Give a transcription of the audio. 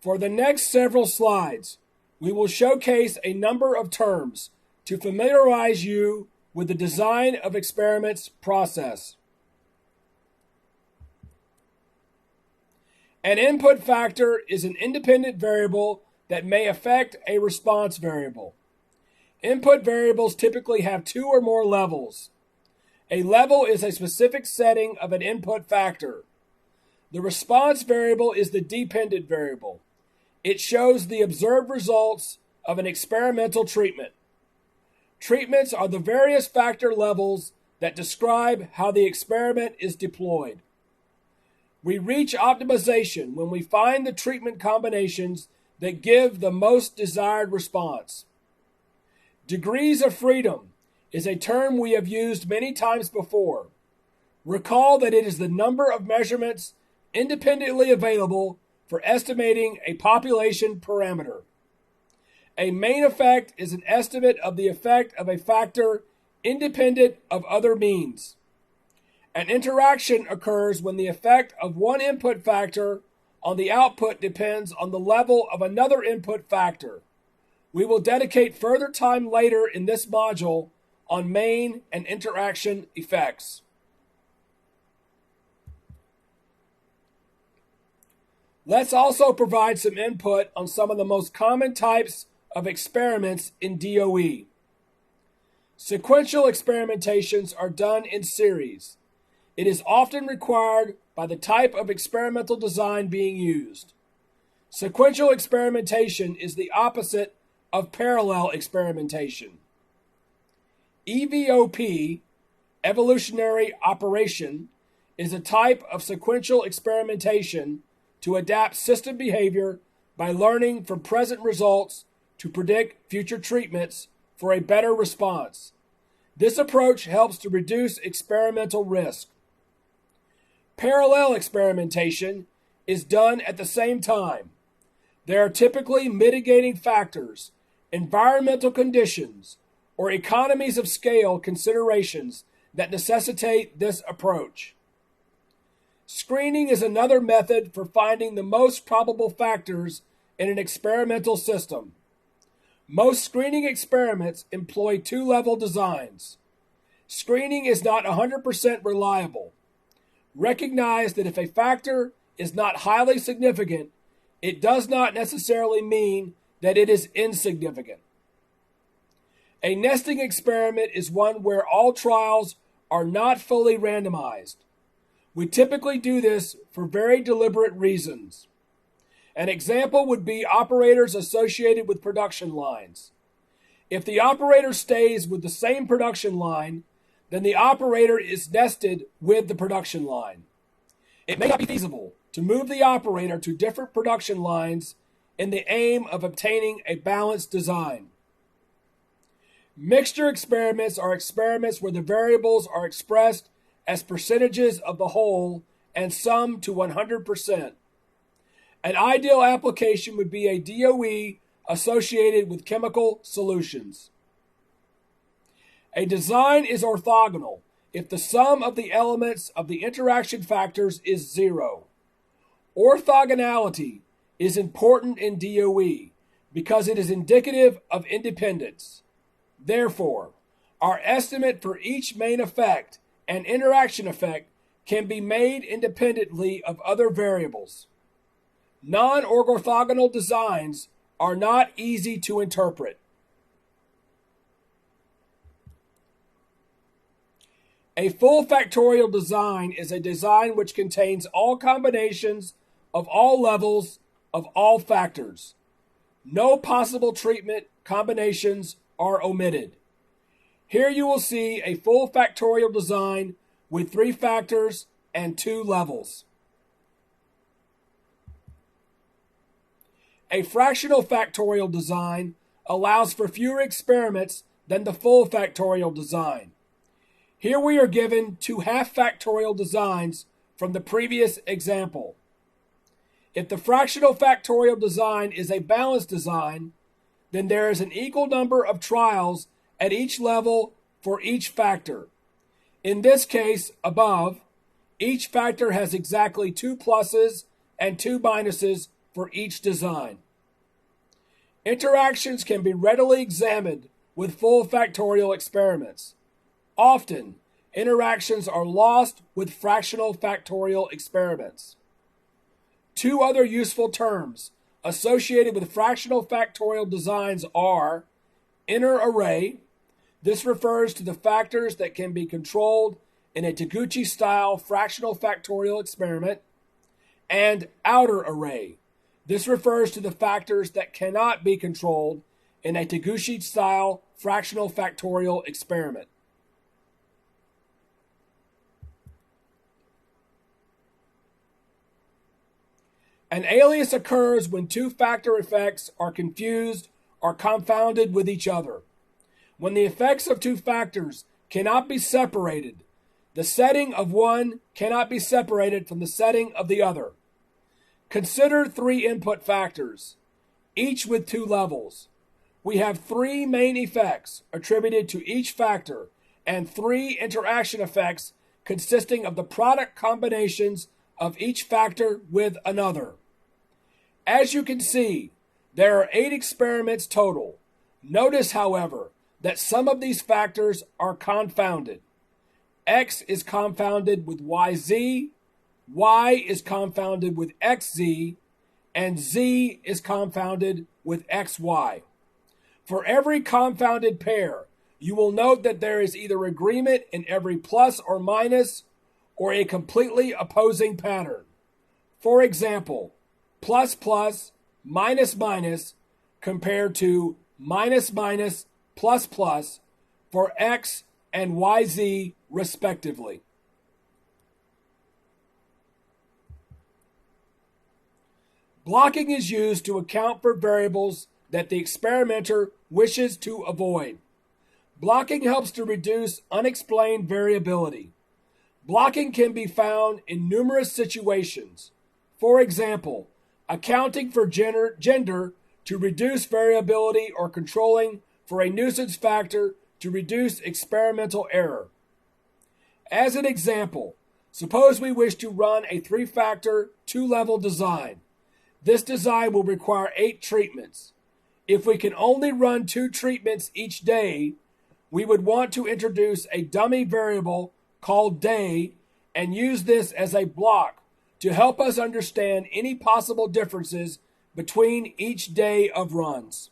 For the next several slides, we will showcase a number of terms to familiarize you with the design of experiments process. An input factor is an independent variable that may affect a response variable. Input variables typically have two or more levels. A level is a specific setting of an input factor. The response variable is the dependent variable. It shows the observed results of an experimental treatment. Treatments are the various factor levels that describe how the experiment is deployed. We reach optimization when we find the treatment combinations that give the most desired response. Degrees of freedom is a term we have used many times before. Recall that it is the number of measurements independently available for estimating a population parameter. A main effect is an estimate of the effect of a factor independent of other means. An interaction occurs when the effect of one input factor on the output depends on the level of another input factor. We will dedicate further time later in this module on main and interaction effects. Let's also provide some input on some of the most common types of experiments in DOE. Sequential experimentations are done in series. It is often required by the type of experimental design being used. Sequential experimentation is the opposite of parallel experimentation. EVOP, evolutionary operation, is a type of sequential experimentation to adapt system behavior by learning from present results to predict future treatments for a better response. This approach helps to reduce experimental risk. Parallel experimentation is done at the same time. There are typically mitigating factors, environmental conditions, or economies of scale considerations that necessitate this approach. Screening is another method for finding the most probable factors in an experimental system. Most screening experiments employ two-level designs. Screening is not 100% reliable. Recognize that if a factor is not highly significant, it does not necessarily mean that it is insignificant. A nesting experiment is one where all trials are not fully randomized. We typically do this for very deliberate reasons. An example would be operators associated with production lines. If the operator stays with the same production line, then the operator is nested with the production line. It may not be feasible to move the operator to different production lines in the aim of obtaining a balanced design. Mixture experiments are experiments where the variables are expressed as percentages of the whole and summed to 100%. An ideal application would be a DOE associated with chemical solutions. A design is orthogonal if the sum of the elements of the interaction factors is 0. Orthogonality is important in DOE because it is indicative of independence. Therefore, our estimate for each main effect and interaction effect can be made independently of other variables. Non-orthogonal designs are not easy to interpret. A full factorial design is a design which contains all combinations of all levels of all factors. No possible treatment combinations are omitted. Here you will see a full factorial design with 3 factors and 2 levels. A fractional factorial design allows for fewer experiments than the full factorial design. Here we are given 2 half-factorial designs from the previous example. If the fractional factorial design is a balanced design, then there is an equal number of trials at each level for each factor. In this case, above, each factor has exactly 2 pluses and 2 minuses for each design. Interactions can be readily examined with full factorial experiments. Often, interactions are lost with fractional factorial experiments. Two other useful terms associated with fractional factorial designs are inner array. This refers to the factors that can be controlled in a Taguchi-style fractional factorial experiment, and outer array. This refers to the factors that cannot be controlled in a Taguchi-style fractional factorial experiment. An alias occurs when two factor effects are confused or confounded with each other. When the effects of two factors cannot be separated, the setting of one cannot be separated from the setting of the other. Consider three input factors, each with two levels. We have three main effects attributed to each factor and three interaction effects consisting of the product combinations of each factor with another. As you can see, there are 8 experiments total. Notice, however, that some of these factors are confounded. X is confounded with YZ, Y is confounded with XZ, and Z is confounded with XY. For every confounded pair, you will note that there is either agreement in every plus or minus, or a completely opposing pattern. For example, plus plus, minus minus, compared to minus minus, plus plus, for X and YZ respectively. Blocking is used to account for variables that the experimenter wishes to avoid. Blocking helps to reduce unexplained variability. Blocking can be found in numerous situations. For example, accounting for gender to reduce variability or controlling for a nuisance factor to reduce experimental error. As an example, suppose we wish to run a 3-factor, 2-level design. This design will require 8 treatments. If we can only run 2 treatments each day, we would want to introduce a dummy variable called day and use this as a block to help us understand any possible differences between each day of runs.